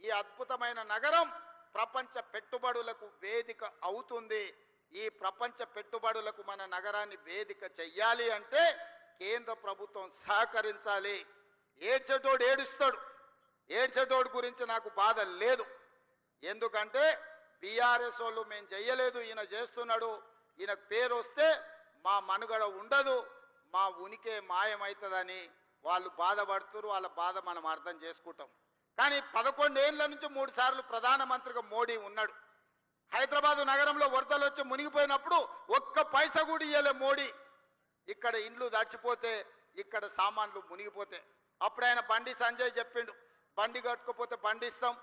ఈ అద్భుతమైన నగరం ప్రపంచ పెట్టుబడులకు వేదిక అవుతుంది. ఈ ప్రపంచ పెట్టుబడులకు మన నగరాన్ని వేదిక చెయ్యాలి అంటే కేంద్ర ప్రభుత్వం సహకరించాలి. ఏడ్చేటోడు ఏడుస్తాడు. ఏడ్చేటోడు గురించి నాకు బాధ లేదు. ఎందుకంటే బీఆర్ఎస్ వాళ్ళు మేము చెయ్యలేదు, ఈయన చేస్తున్నాడు, ఈయనకు పేరు వస్తే మా మనుగడ ఉండదు, మా ఉనికి మాయమవుతుందని వాళ్ళు బాధపడుతున్నారు. వాళ్ళ బాధ మనం అర్థం చేసుకుంటాం. కానీ 11 ఏళ్ల నుంచి 3 సార్లు ప్రధానమంత్రిగా మోడీ ఉన్నాడు. హైదరాబాదు నగరంలో వరదలు వచ్చి మునిగిపోయినప్పుడు ఒక్క పైసా కూడా ఇయ్యలే మోడీ. ఇక్కడ ఇండ్లు దడిచిపోతే, ఇక్కడ సామాన్లు మునిగిపోతే అప్పుడు ఆయన బండి సంజయ్ చెప్పిండు, బండి కట్టుకోపోతే బండి ఇస్తాం,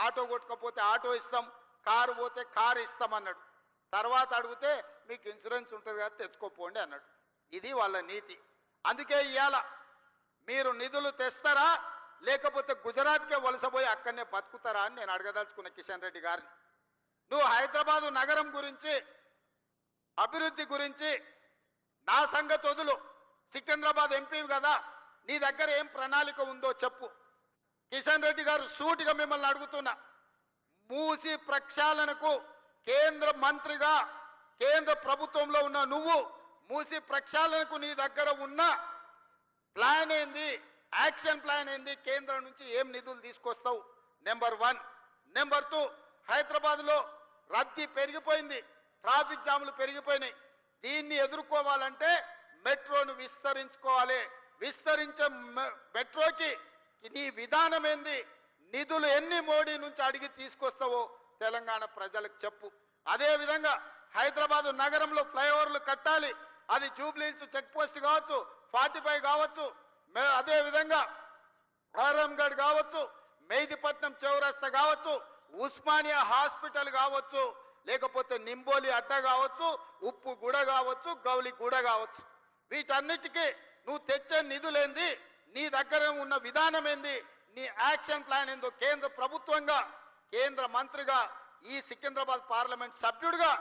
ఆటో కొట్టుకోపోతే ఆటో ఇస్తాం, కారు పోతే కారు ఇస్తాం అన్నాడు. తర్వాత అడిగితే మీకు ఇన్సూరెన్స్ ఉంటుంది కదా తెచ్చుకోపోండి అన్నాడు. ఇది వాళ్ళ నీతి. అందుకే ఇవాళ మీరు నిధులు తెస్తారా లేకపోతే గుజరాత్కే వలసపోయి అక్కడనే బతుకుతారా అని నేను అడగదలుచుకున్న కిషన్ రెడ్డి గారిని. నువ్వు హైదరాబాదు నగరం గురించి, అభివృద్ధి గురించి నా సంగతి వదులు. సికింద్రాబాద్ ఎంపీ కదా, నీ దగ్గర ఏం ప్రణాళిక ఉందో చెప్పు. కిషన్ రెడ్డి గారు సూటిగా మిమ్మల్ని అడుగుతున్నా, మూసి ప్రక్షాళనకు కేంద్ర మంత్రిగా కేంద్ర ప్రభుత్వంలో ఉన్న నువ్వు మూసి ప్రక్షాళనకు నీ దగ్గర ఉన్న ప్లాన్ ఏంది, యాక్షన్ ప్లాన్ ఏంది, కేంద్రం నుంచి ఏం నిధులు తీసుకొస్తావు? నెంబర్ 1. నెంబర్ 2, హైదరాబాద్లో రద్దీ పెరిగిపోయింది, ట్రాఫిక్ జాములు పెరిగిపోయినాయి. దీన్ని ఎదుర్కోవాలంటే మెట్రోను విస్తరించుకోవాలి. విస్తరించే మెట్రోకి నీ విధానం ఏంది, నిధులు ఎన్ని మోడీ నుంచి అడిగి తీసుకొస్తావో తెలంగాణ ప్రజలకు చెప్పు. అదేవిధంగా హైదరాబాదు నగరంలో ఫ్లైఓవర్లు కట్టాలి. అది జూబ్లీహిల్స్ చెక్ పోస్ట్ కావచ్చు, 45 కావచ్చు, అదేవిధంగా ఆరంగఢ్ కావచ్చు, మెహదీపట్నం చౌరస్తా కావచ్చు, ఉస్మానియా హాస్పిటల్ కావచ్చు, లేకపోతే నింబోలి అడ్డ కావచ్చు, ఉప్పు గూడ కావచ్చు, గౌలి గూడ కావచ్చు. వీటన్నిటికీ నువ్వు తెచ్చే నిధులేంది, నీ దగ్గర ఉన్న విధానం ఏంది, నీ యాక్షన్ ప్లాన్ ఏందో కేంద్ర ప్రభుత్వంగా, కేంద్ర మంత్రిగా, ఈ సికింద్రాబాద్ పార్లమెంట్ సభ్యుడిగా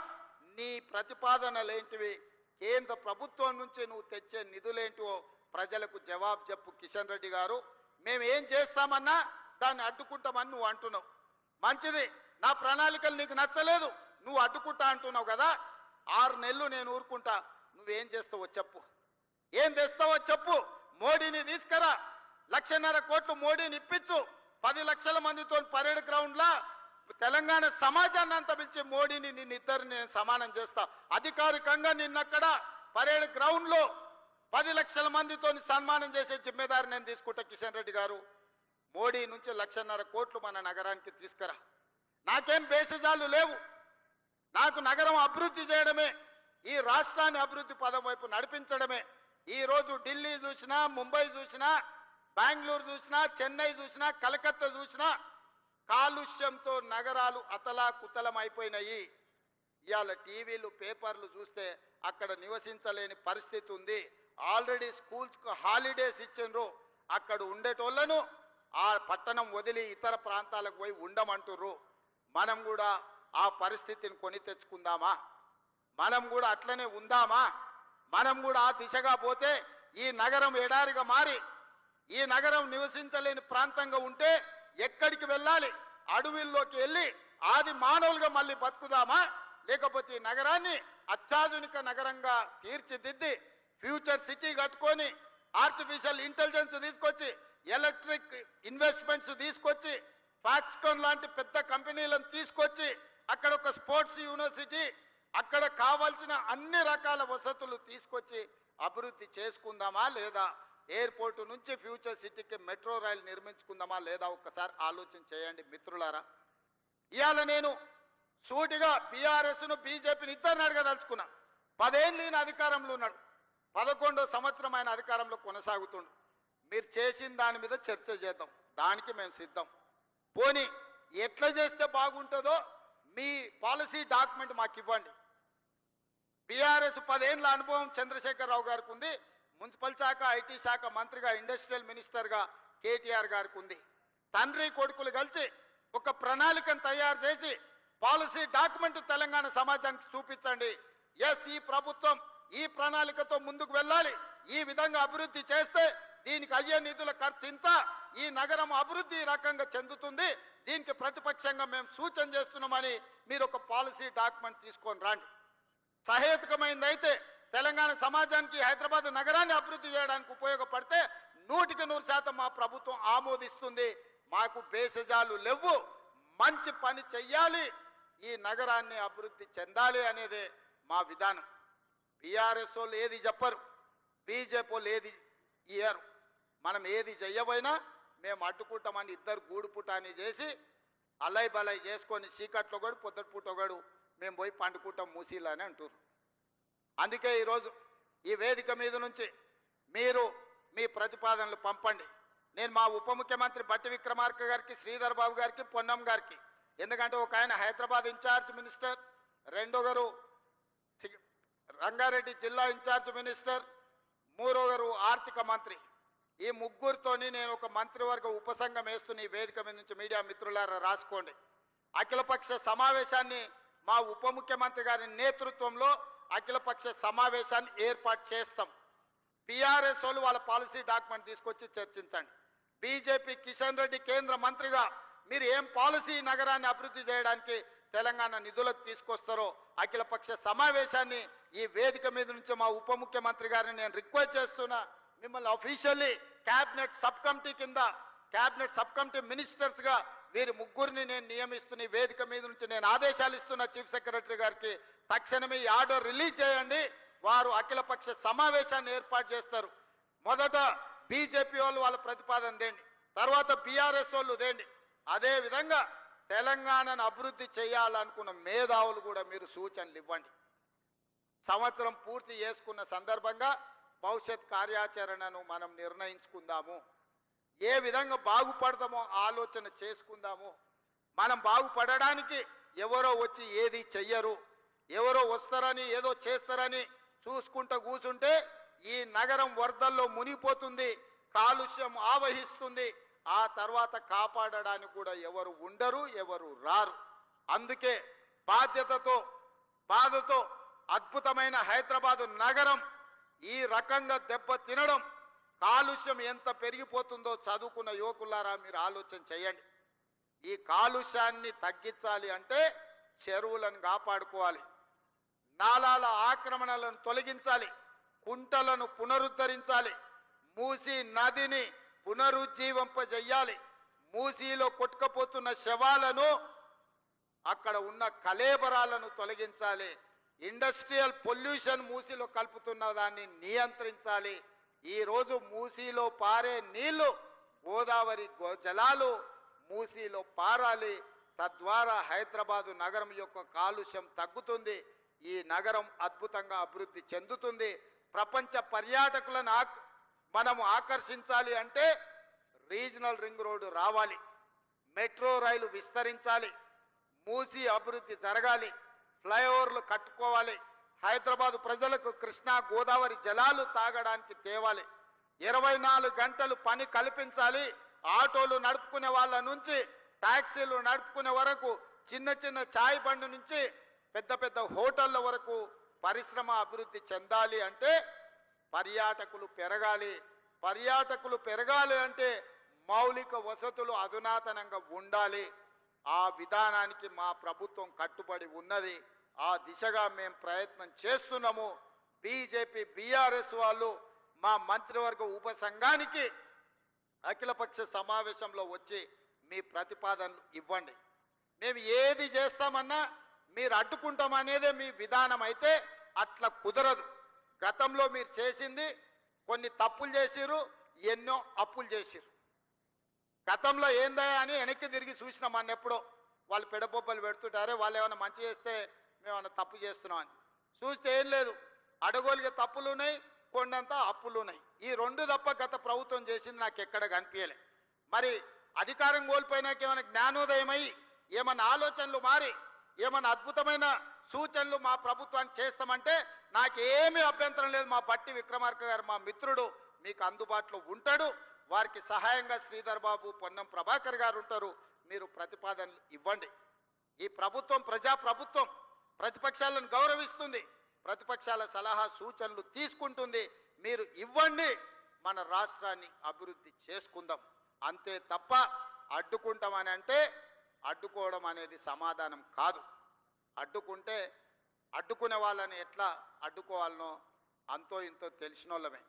నీ ప్రతిపాదనలేంటివి, కేంద్ర ప్రభుత్వం నుంచి నువ్వు తెచ్చే నిధులేంటివో ప్రజలకు జవాబు చెప్పు కిషన్ రెడ్డి గారు. మేము ఏం చేస్తామన్నా దాన్ని అడ్డుకుంటామని నువ్వు అంటున్నావు. మంచిది, నా ప్రణాళికలు నీకు నచ్చలేదు, నువ్వు అడ్డుకుంటా అంటున్నావు కదా. 6 నెలలు నేను ఊరుకుంటా, నువ్వేం చేస్తావో చెప్పు, ఏం తెస్తావో చెప్పు. మోడీని తీసుకురా, 1,50,000 కోట్లు మోడీని ఇప్పించు. 10 లక్షల మందితో పరేడ్ గ్రౌండ్లా తెలంగాణ సమాజాన్ని అంతా పిలిచి మోడీని నిన్నిద్దరిని నేను సమానం చేస్తా. అధికారికంగా నిన్నక్కడ పరేడ్ గ్రౌండ్లో 10 లక్షల మందితో సన్మానం చేసే జిమ్మేదారి నేను తీసుకుంటా. కిషన్ రెడ్డి గారు, మోడీ నుంచి 1,50,000 కోట్లు మన నగరానికి తీసుకురా. నాకేం బేసిజాలు లేవు, నాకు నగరం అభివృద్ధి చేయడమే, ఈ రాష్ట్రాన్ని అభివృద్ధి పదం వైపు నడిపించడమే. ఈరోజు ఢిల్లీ చూసినా, ముంబై చూసినా, బెంగళూరు చూసినా, చెన్నై చూసినా, కలకత్తా చూసినా కాలుష్యంతో నగరాలు అతలాకుతలం అయిపోయినాయి. ఇవాళ టీవీలు పేపర్లు చూస్తే అక్కడ నివసించలేని పరిస్థితి ఉంది. ఆల్రెడీ స్కూల్స్కు హాలిడేస్ ఇచ్చిండ్రు, అక్కడ ఉండేటోళ్లను ఆ పట్టణం వదిలి ఇతర ప్రాంతాలకు పోయి ఉండమంటుర్రు. మనం కూడా ఆ పరిస్థితిని కొని తెచ్చుకుందామా? మనం కూడా అట్లనే ఉందామా? మనం కూడా ఆ దిశగా పోతే ఈ నగరం ఎడారిగా మారి, ఈ నగరం నివసించలేని ప్రాంతంగా ఉంటే ఎక్కడికి వెళ్ళాలి? అడవుల్లోకి వెళ్ళి ఆది మానవులుగా మళ్ళీ బతుకుదామా? లేకపోతే ఈ నగరాన్ని అత్యాధునిక నగరంగా తీర్చిదిద్ది ఫ్యూచర్ సిటీ కట్టుకొని ఆర్టిఫిషియల్ ఇంటెలిజెన్స్ తీసుకొచ్చి, ఎలక్ట్రిక్ ఇన్వెస్ట్మెంట్స్ తీసుకొచ్చి, ఫాక్స్కాన్ లాంటి పెద్ద కంపెనీలను తీసుకొచ్చి అక్కడ ఒక స్పోర్ట్స్ యూనివర్సిటీ, అక్కడ కావాల్సిన అన్ని రకాల వసతులు తీసుకొచ్చి అభివృద్ధి చేసుకుందామా లేదా? ఎయిర్పోర్టు నుంచి ఫ్యూచర్ సిటీకి మెట్రో రైలు నిర్మించుకుందామా లేదా? ఒక్కసారి ఆలోచన చేయండి మిత్రులారా. ఇవాళ నేను సూటిగా బీఆర్ఎస్ను బీజేపీని ఇద్దరిని అడగదలుచుకున్నా. 10 ఏళ్ళు ఈయన అధికారంలో ఉన్నాడు, 11వ సంవత్సరం ఆయన అధికారంలో కొనసాగుతుండు. మీరు చేసిన దాని మీద చర్చ చేద్దాం, దానికి మేము సిద్ధం. పోనీ ఎట్లా చేస్తే బాగుంటుందో మీ పాలసీ డాక్యుమెంట్ మాకు ఇవ్వండి. బీఆర్ఎస్ 10 ఏళ్ళ అనుభవం చంద్రశేఖరరావు గారికి ఉంది, మున్సిపల్ శాఖ, ఐటీ శాఖ మంత్రిగా, ఇండస్ట్రియల్ మినిస్టర్గా కేటీఆర్ గారికి ఉంది. తండ్రి కొడుకులు కలిసి ఒక ప్రణాళికను తయారు చేసి పాలసీ డాక్యుమెంట్ తెలంగాణ సమాజానికి చూపించండి. ఎస్, ఈ ప్రభుత్వం ఈ ప్రణాళికతో ముందుకు వెళ్ళాలి, ఈ విధంగా అభివృద్ధి చేస్తే దీనికి అయ్యే నిధుల ఖర్చు ఇంత, ఈ నగరం అభివృద్ధి రకంగా చెందుతుంది, దీనికి ప్రతిపక్షంగా మేము సూచన చేస్తున్నామని మీరు ఒక పాలసీ డాక్యుమెంట్ తీసుకొని రండి. సహేతుకమైంది అయితే తెలంగాణ సమాజానికి హైదరాబాద్ నగరాన్ని అభివృద్ధి చేయడానికి ఉపయోగపడితే 100% మా ప్రభుత్వం ఆమోదిస్తుంది. మాకు బేసజాలు లేవు, మంచి పని చెయ్యాలి, ఈ నగరాన్ని అభివృద్ధి చెందాలి అనేదే మా విధానం. బీఆర్ఎస్ వాళ్ళు ఏది చెప్పరు, బీజేపీ వాళ్ళు ఏది ఇయ్యరు. మనం ఏది చెయ్యబోయినా మేము అడ్డుకుంటామని ఇద్దరు గూడుపుటాన్ని చేసి అల్లై బలై చేసుకొని చీకట్లో కూడా పొద్దుటి పూటోగాడు మేము పోయి పండుకుంటాం మూసీలు అని అంటారు. అందుకే ఈరోజు ఈ వేదిక మీద నుంచి మీరు మీ ప్రతిపాదనలు పంపండి. నేను మా ఉప ముఖ్యమంత్రి బట్టి విక్రమార్క గారికి, శ్రీధర్ బాబు గారికి, పొన్నం గారికి, ఎందుకంటే ఒక ఆయన హైదరాబాద్ ఇన్ఛార్జ్ మినిస్టర్, రెండోగారు రంగారెడ్డి జిల్లా ఇన్ఛార్జ్ మినిస్టర్, మూడోగారు ఆర్థిక మంత్రి, ఈ ముగ్గురితోని నేను ఒక మంత్రివర్గ ఉపసంఘం వేస్తున్న ఈ వేదిక మీద నుంచి మీడియా మిత్రులారా రాసుకోండి. అఖిలపక్ష సమావేశాన్ని మా ఉప ముఖ్యమంత్రి గారి నేతృత్వంలో అఖిలపక్ష సమావేశాన్ని ఏర్పాటు చేస్తాం. బీఆర్ఎస్ వాళ్ళు వాళ్ళ పాలసీ డాక్యుమెంట్ తీసుకొచ్చి చర్చించండి. బీజేపీ కిషన్ రెడ్డి కేంద్ర మంత్రిగా మీరు ఏం పాలసీ నగరాన్ని అభివృద్ధి చేయడానికి తెలంగాణ నిధులకు తీసుకొస్తారో అఖిలపక్ష సమావేశాన్ని ఈ వేదిక మీద నుంచి మా ఉప ముఖ్యమంత్రి గారిని నేను రిక్వెస్ట్ చేస్తున్నా. మిమ్మల్ని అఫీషియల్లీ క్యాబినెట్ సబ్ కమిటీ కింద, క్యాబినెట్ సబ్ కమిటీ మినిస్టర్స్గా వీరి ముగ్గురిని నేను నియమిస్తున్న ఈ వేదిక మీద నుంచి నేను ఆదేశాలు ఇస్తున్న చీఫ్ సెక్రటరీ గారికి. తక్షణమే ఈ ఆర్డర్ రిలీజ్ చేయండి. వారు అఖిలపక్ష సమావేశాన్ని ఏర్పాటు చేస్తారు. మొదట బీజేపీ వాళ్ళు వాళ్ళ ప్రతిపాదన దేండి, తర్వాత బీఆర్ఎస్ వాళ్ళు దేండి. అదేవిధంగా తెలంగాణను అభివృద్ధి చేయాలనుకున్న మేధావులు కూడా మీరు సూచనలు ఇవ్వండి. సంవత్సరం పూర్తి చేసుకున్న సందర్భంగా భవిష్యత్ కార్యాచరణను మనం నిర్ణయించుకుందాము. ఏ విధంగా బాగుపడతామో ఆలోచన చేసుకుందాము. మనం బాగుపడడానికి ఎవరో వచ్చి ఏది చెయ్యరు, ఎవరో వస్తారని ఏదో చేస్తారని చూసుకుంటూ కూర్చుంటే ఈ నగరం వరదల్లో మునిగిపోతుంది, కాలుష్యం ఆవహిస్తుంది. ఆ తర్వాత కాపాడడానికి కూడా ఎవరు ఉండరు, ఎవరు రారు. అందుకే బాధ్యతతో, బాధతో అద్భుతమైన హైదరాబాదు నగరం ఈ రకంగా దెబ్బ తినడం, కాలుష్యం ఎంత పెరిగిపోతుందో చదువుకున్న యువకులారా మీరు ఆలోచన చేయండి. ఈ కాలుష్యాన్ని తగ్గించాలి అంటే చెరువులను కాపాడుకోవాలి, నాలాల ఆక్రమణలను తొలగించాలి, కుంటలను పునరుద్ధరించాలి, మూసీ నదిని పునరుజ్జీవింపజేయాలి, మూసీలో కొట్టుకుపోతున్న శవాలను, అక్కడ ఉన్న కలేబరాలను తొలగించాలి, ఇండస్ట్రియల్ పొల్యూషన్ మూసీలో కలుపుతున్న దాన్ని నియంత్రించాలి. ఈరోజు మూసీలో పారే నీళ్లు, గోదావరి జలాలు మూసీలో పారాలి. తద్వారా హైదరాబాదు నగరం యొక్క కాలుష్యం తగ్గుతుంది, ఈ నగరం అద్భుతంగా అభివృద్ధి చెందుతుంది. ప్రపంచ పర్యాటకులను మనము ఆకర్షించాలి అంటే రీజనల్ రింగ్ రోడ్డు రావాలి, మెట్రో రైలు విస్తరించాలి, మూసీ అభివృద్ధి జరగాలి, ఫ్లైఓవర్లు కట్టుకోవాలి, హైదరాబాదు ప్రజలకు కృష్ణా గోదావరి జలాలు తాగడానికి తేవాలి, 24 గంటలు పని కల్పించాలి. ఆటోలు నడుపుకునే వాళ్ళ నుంచి ట్యాక్సీలు నడుపుకునే వరకు, చిన్న చిన్న చాయ్ బండి నుంచి పెద్ద పెద్ద హోటళ్ళ వరకు పరిశ్రమ అభివృద్ధి చెందాలి అంటే పర్యాటకులు పెరగాలి. పర్యాటకులు పెరగాలి అంటే మౌలిక వసతులు అధునాతనంగా ఉండాలి. ఆ విధానానికి మా ప్రభుత్వం కట్టుబడి ఉన్నది. ఆ దిశగా మేము ప్రయత్నం చేస్తున్నాము. బీజేపీ బీఆర్ఎస్ వాళ్ళు మా మంత్రివర్గ ఉపసంఘానికి అఖిలపక్ష సమావేశంలో వచ్చి మీ ప్రతిపాదనలు ఇవ్వండి. మేము ఏది చేస్తామన్నా మీరు అడ్డుకుంటామనేదే మీ విధానం అయితే అట్లా కుదరదు. గతంలో మీరు చేసింది కొన్ని తప్పులు చేసిరు, ఎన్నో అప్పులు చేసిరు. గతంలో ఏందా అని వెనక్కి తిరిగి చూసినాం అన్నెప్పుడో. వాళ్ళు పెడబొబ్బలు పెడుతుంటారే, వాళ్ళు ఏమైనా మంచి చేస్తే మేమన్నా తప్పు చేస్తున్నాం అని చూస్తే ఏం లేదు. అడగోలుగా తప్పులు ఉన్నాయి, కొండంతా అప్పులు ఉన్నాయి. ఈ రెండు తప్ప గత ప్రభుత్వం చేసింది నాకు ఎక్కడ కనిపించలే. మరి అధికారం కోల్పోయినాక ఏమైనా జ్ఞానోదయమై ఏమన్నా ఆలోచనలు మారి ఏమన్నా అద్భుతమైన సూచనలు మా ప్రభుత్వానికి చేస్తామంటే నాకేమీ అభ్యంతరం లేదు. మా బట్టి విక్రమార్క గారు మా మిత్రుడు, మీకు అందుబాటులో ఉంటాడు. వారికి సహాయంగా శ్రీధర్ బాబు, పొన్నం ప్రభాకర్ గారు ఉంటారు. మీరు ప్రతిపాదనలు ఇవ్వండి. ఈ ప్రభుత్వం ప్రజాప్రభుత్వం, ప్రతిపక్షాలను గౌరవిస్తుంది, ప్రతిపక్షాల సలహా సూచనలు తీసుకుంటుంది. మీరు ఇవ్వండి, మన రాష్ట్రాన్ని అభివృద్ధి చేసుకుందాం. అంతే తప్ప అడ్డుకుంటామని అంటే అడ్డుకోవడం అనేది సమాధానం కాదు. అడ్డుకుంటే అడ్డుకునే వాళ్ళని ఎట్లా అడ్డుకోవాలనో అంతో ఇంతో తెలిసిన వాళ్ళమే.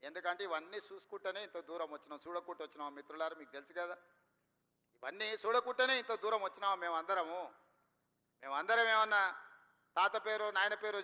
ఎందుకంటే ఇవన్నీ చూసుకుంటేనే ఇంత దూరం వచ్చినాం, చూడకుంటూ వచ్చినాం మిత్రులారు, మీకు తెలుసు కదా. ఇవన్నీ చూడకుంటేనే ఇంత దూరం వచ్చినాం మేమందరం ఏమన్నా తాత పేరు నాయన పేరు